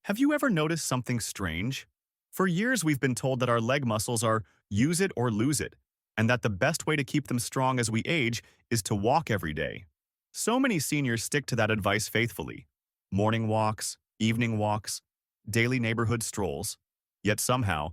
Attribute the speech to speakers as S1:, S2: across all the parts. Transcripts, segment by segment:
S1: Have you ever noticed something strange? For years, we've been told that our leg muscles are use it or lose it, and that the best way to keep them strong as we age is to walk every day. So many seniors stick to that advice faithfully. Morning walks, evening walks, daily neighborhood strolls. Yet somehow,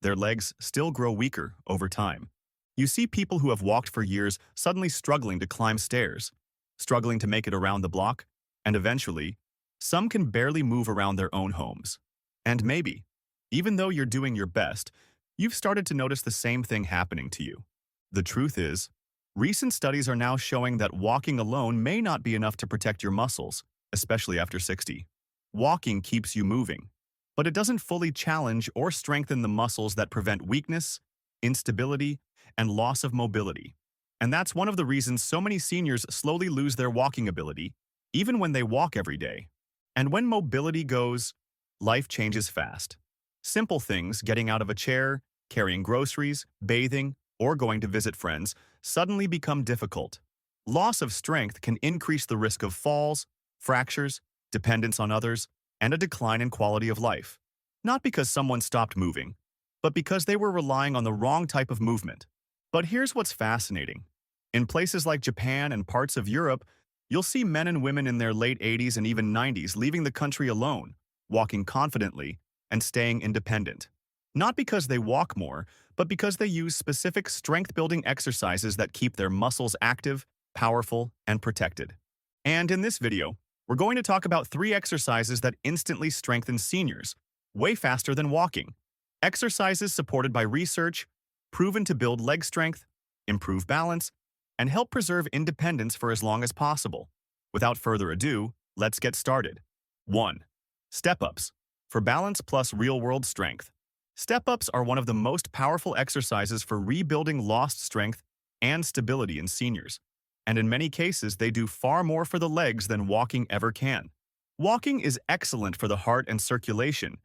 S1: their legs still grow weaker over time. You see people who have walked for years suddenly struggling to climb stairs, struggling to make it around the block, and eventually, some can barely move around their own homes. And maybe, even though you're doing your best, you've started to notice the same thing happening to you. The truth is, recent studies are now showing that walking alone may not be enough to protect your muscles, especially after 60. Walking keeps you moving, but it doesn't fully challenge or strengthen the muscles that prevent weakness, instability, and loss of mobility. And that's one of the reasons so many seniors slowly lose their walking ability, even when they walk every day. And when mobility goes, life changes fast. Simple things, getting out of a chair, carrying groceries, bathing, or going to visit friends, suddenly become difficult. Loss of strength can increase the risk of falls, fractures, dependence on others, and a decline in quality of life. Not because someone stopped moving, but because they were relying on the wrong type of movement. But here's what's fascinating. In places like Japan and parts of Europe, you'll see men and women in their late 80s and even 90s leaving the country alone, walking confidently, and staying independent. Not because they walk more, but because they use specific strength-building exercises that keep their muscles active, powerful, and protected. And in this video, we're going to talk about 3 exercises that instantly strengthen seniors, way faster than walking. Exercises supported by research, proven to build leg strength, improve balance, and help preserve independence for as long as possible. Without further ado, let's get started. 1. Step-ups, for balance plus real-world strength. Step-ups are one of the most powerful exercises for rebuilding lost strength and stability in seniors, and in many cases they do far more for the legs than walking ever can. Walking is excellent for the heart and circulation,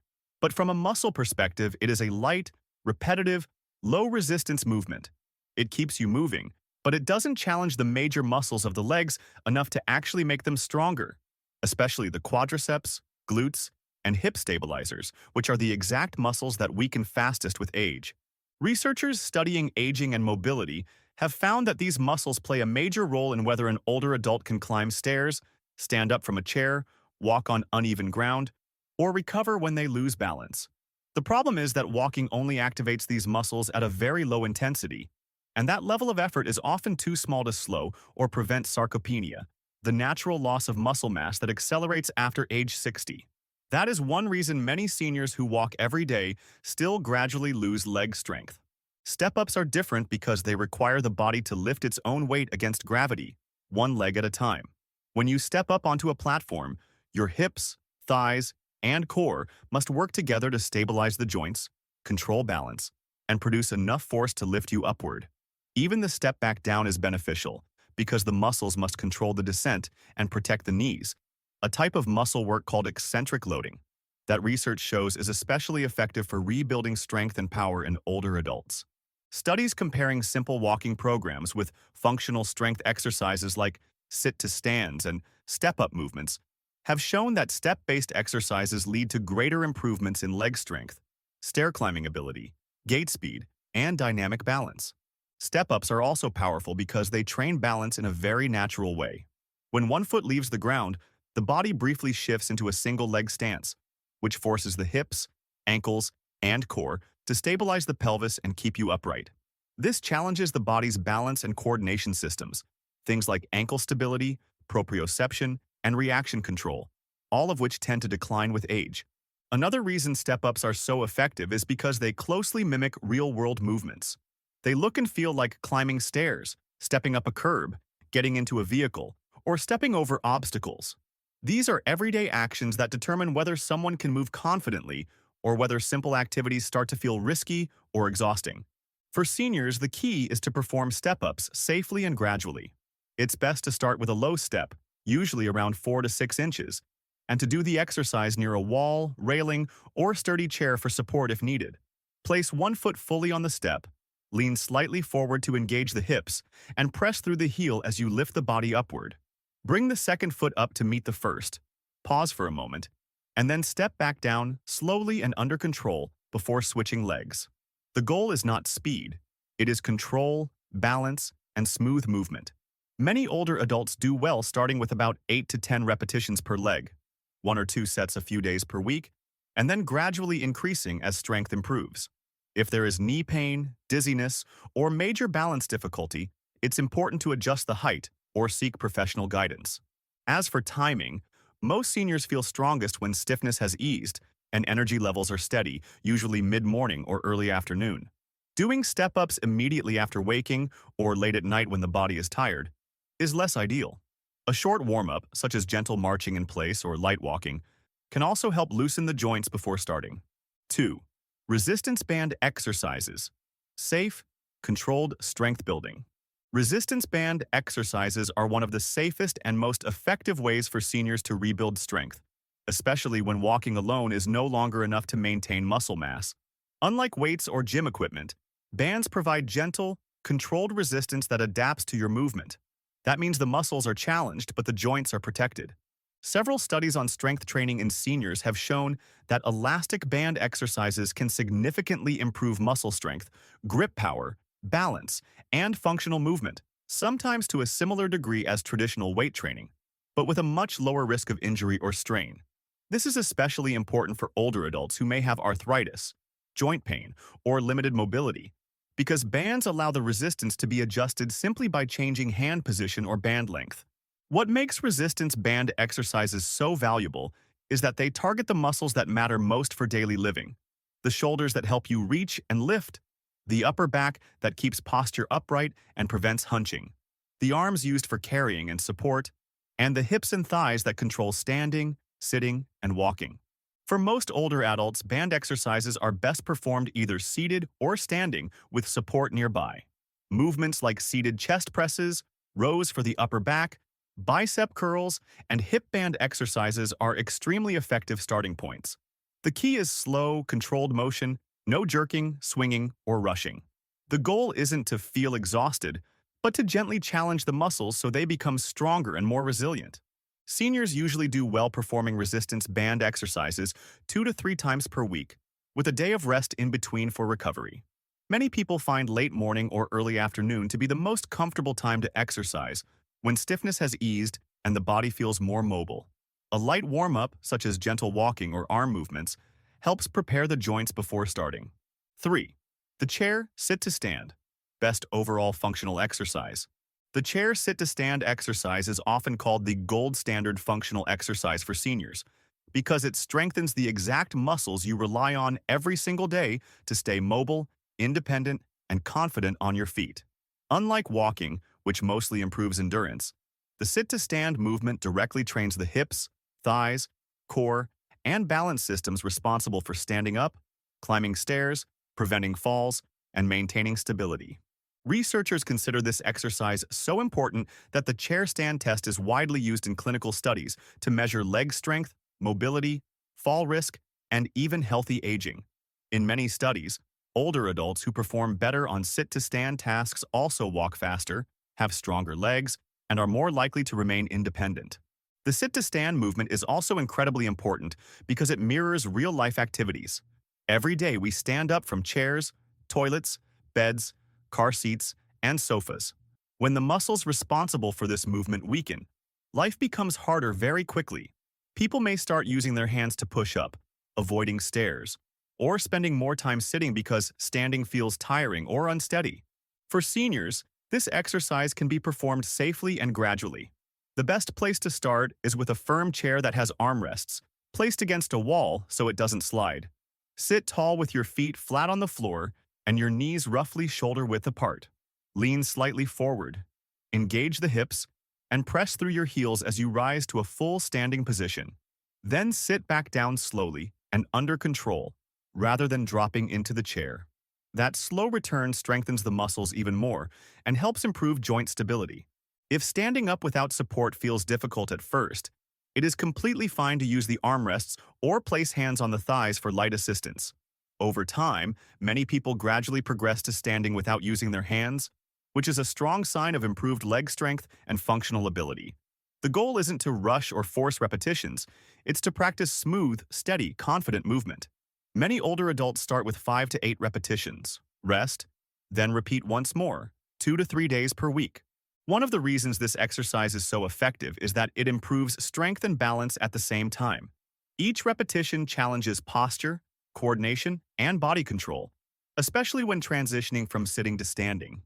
S1: but from a muscle perspective, it is a light, repetitive, low-resistance movement. It keeps you moving, but it doesn't challenge the major muscles of the legs enough to actually make them stronger, especially the quadriceps, glutes, and hip stabilizers, which are the exact muscles that weaken fastest with age. Researchers studying aging and mobility have found that these muscles play a major role in whether an older adult can climb stairs, stand up from a chair, walk on uneven ground, or recover when they lose balance. The problem is that walking only activates these muscles at a very low intensity, and that level of effort is often too small to slow or prevent sarcopenia, the natural loss of muscle mass that accelerates after age 60. That is one reason many seniors who walk every day still gradually lose leg strength. Step-ups are different because they require the body to lift its own weight against gravity, one leg at a time. When you step up onto a platform, your hips, thighs, and core must work together to stabilize the joints, control balance, and produce enough force to lift you upward. Even the step back down is beneficial because the muscles must control the descent and protect the knees, a type of muscle work called eccentric loading that research shows is especially effective for rebuilding strength and power in older adults. Studies comparing simple walking programs with functional strength exercises like sit-to-stands and step-up movements have shown that step-based exercises lead to greater improvements in leg strength, stair climbing ability, gait speed, and dynamic balance. Step-ups are also powerful because they train balance in a very natural way. When one foot leaves the ground, the body briefly shifts into a single leg stance, which forces the hips, ankles, and core to stabilize the pelvis and keep you upright. This challenges the body's balance and coordination systems, things like ankle stability, proprioception, and reaction control, all of which tend to decline with age. Another reason step-ups are so effective is because they closely mimic real-world movements. They look and feel like climbing stairs, stepping up a curb, getting into a vehicle, or stepping over obstacles. These are everyday actions that determine whether someone can move confidently or whether simple activities start to feel risky or exhausting. For seniors, the key is to perform step-ups safely and gradually. It's best to start with a low step, usually around 4 to 6 inches, and to do the exercise near a wall, railing, or sturdy chair for support if needed. Place one foot fully on the step, lean slightly forward to engage the hips, and press through the heel as you lift the body upward. Bring the second foot up to meet the first. Pause for a moment, and then step back down slowly and under control before switching legs. The goal is not speed. It is control, balance, and smooth movement. Many older adults do well starting with about 8 to 10 repetitions per leg, 1 or 2 sets a few days per week, and then gradually increasing as strength improves. If there is knee pain, dizziness, or major balance difficulty, it's important to adjust the height or seek professional guidance. As for timing, most seniors feel strongest when stiffness has eased and energy levels are steady, usually mid-morning or early afternoon. Doing step-ups immediately after waking or late at night when the body is tired is less ideal. A short warm-up, such as gentle marching in place or light walking, can also help loosen the joints before starting. 2. Resistance band exercises. Safe, controlled strength building. Resistance band exercises are one of the safest and most effective ways for seniors to rebuild strength, especially when walking alone is no longer enough to maintain muscle mass. Unlike weights or gym equipment, bands provide gentle, controlled resistance that adapts to your movement. That means the muscles are challenged, but the joints are protected. Several studies on strength training in seniors have shown that elastic band exercises can significantly improve muscle strength, grip power, balance, and functional movement, sometimes to a similar degree as traditional weight training, but with a much lower risk of injury or strain. This is especially important for older adults who may have arthritis, joint pain, or limited mobility, because bands allow the resistance to be adjusted simply by changing hand position or band length. What makes resistance band exercises so valuable is that they target the muscles that matter most for daily living: the shoulders that help you reach and lift, the upper back that keeps posture upright and prevents hunching, the arms used for carrying and support, and the hips and thighs that control standing, sitting, and walking. For most older adults, band exercises are best performed either seated or standing with support nearby. Movements like seated chest presses, rows for the upper back, bicep curls, and hip band exercises are extremely effective starting points. The key is slow, controlled motion, no jerking, swinging, or rushing. The goal isn't to feel exhausted, but to gently challenge the muscles so they become stronger and more resilient. Seniors usually do well performing resistance band exercises 2 to 3 times per week, with a day of rest in between for recovery. Many people find late morning or early afternoon to be the most comfortable time to exercise, when stiffness has eased and the body feels more mobile. A light warm-up, such as gentle walking or arm movements, helps prepare the joints before starting. 3. The chair sit-to-stand. Best overall functional exercise. The chair sit-to-stand exercise is often called the gold standard functional exercise for seniors because it strengthens the exact muscles you rely on every single day to stay mobile, independent, and confident on your feet. Unlike walking, which mostly improves endurance, the sit-to-stand movement directly trains the hips, thighs, core, and balance systems responsible for standing up, climbing stairs, preventing falls, and maintaining stability. Researchers consider this exercise so important that the chair stand test is widely used in clinical studies to measure leg strength, mobility, fall risk, and even healthy aging. In many studies, older adults who perform better on sit-to-stand tasks also walk faster, have stronger legs, and are more likely to remain independent. The sit-to-stand movement is also incredibly important because it mirrors real-life activities. Every day we stand up from chairs, toilets, beds, car seats, and sofas. When the muscles responsible for this movement weaken, life becomes harder very quickly. People may start using their hands to push up, avoiding stairs, or spending more time sitting because standing feels tiring or unsteady. For seniors, this exercise can be performed safely and gradually. The best place to start is with a firm chair that has armrests, placed against a wall so it doesn't slide. Sit tall with your feet flat on the floor and your knees roughly shoulder-width apart. Lean slightly forward. Engage the hips and press through your heels as you rise to a full standing position. Then sit back down slowly and under control, rather than dropping into the chair. That slow return strengthens the muscles even more and helps improve joint stability. If standing up without support feels difficult at first, it is completely fine to use the armrests or place hands on the thighs for light assistance. Over time, many people gradually progress to standing without using their hands, which is a strong sign of improved leg strength and functional ability. The goal isn't to rush or force repetitions, it's to practice smooth, steady, confident movement. Many older adults start with 5 to 8 repetitions, rest, then repeat once more, 2 to 3 days per week. One of the reasons this exercise is so effective is that it improves strength and balance at the same time. Each repetition challenges posture, coordination, and body control, especially when transitioning from sitting to standing.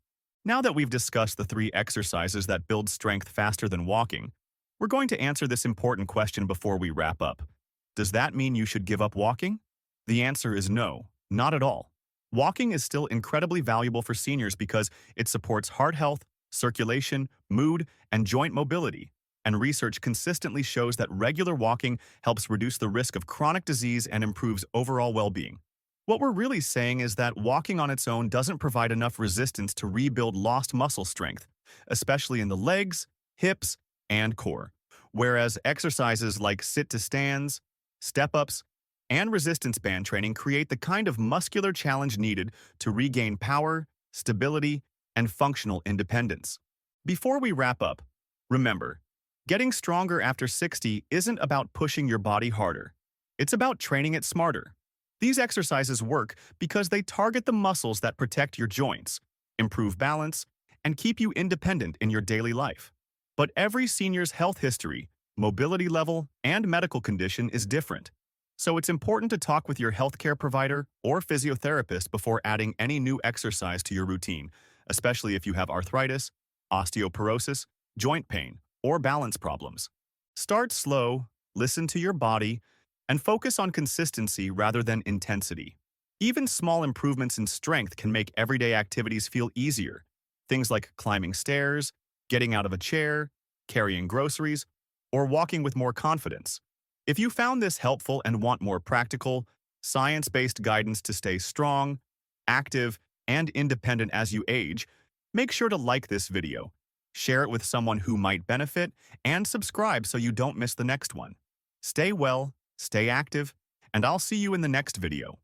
S1: Now that we've discussed the 3 exercises that build strength faster than walking, we're going to answer this important question before we wrap up. Does that mean you should give up walking? The answer is no, not at all. Walking is still incredibly valuable for seniors because it supports heart health, circulation, mood, and joint mobility. And research consistently shows that regular walking helps reduce the risk of chronic disease and improves overall well-being. What we're really saying is that walking on its own doesn't provide enough resistance to rebuild lost muscle strength, especially in the legs, hips, and core. Whereas exercises like sit-to-stands, step-ups, and resistance band training create the kind of muscular challenge needed to regain power, stability, and functional independence. Before we wrap up, remember, getting stronger after 60 isn't about pushing your body harder. It's about training it smarter. These exercises work because they target the muscles that protect your joints, improve balance, and keep you independent in your daily life. But every senior's health history, mobility level, and medical condition is different. So it's important to talk with your healthcare provider or physiotherapist before adding any new exercise to your routine, especially if you have arthritis, osteoporosis, joint pain, or balance problems. Start slow, listen to your body, and focus on consistency rather than intensity. Even small improvements in strength can make everyday activities feel easier. Things like climbing stairs, getting out of a chair, carrying groceries, or walking with more confidence. If you found this helpful and want more practical, science-based guidance to stay strong, active, and independent as you age, make sure to like this video, share it with someone who might benefit, and subscribe so you don't miss the next one. Stay well, stay active, and I'll see you in the next video.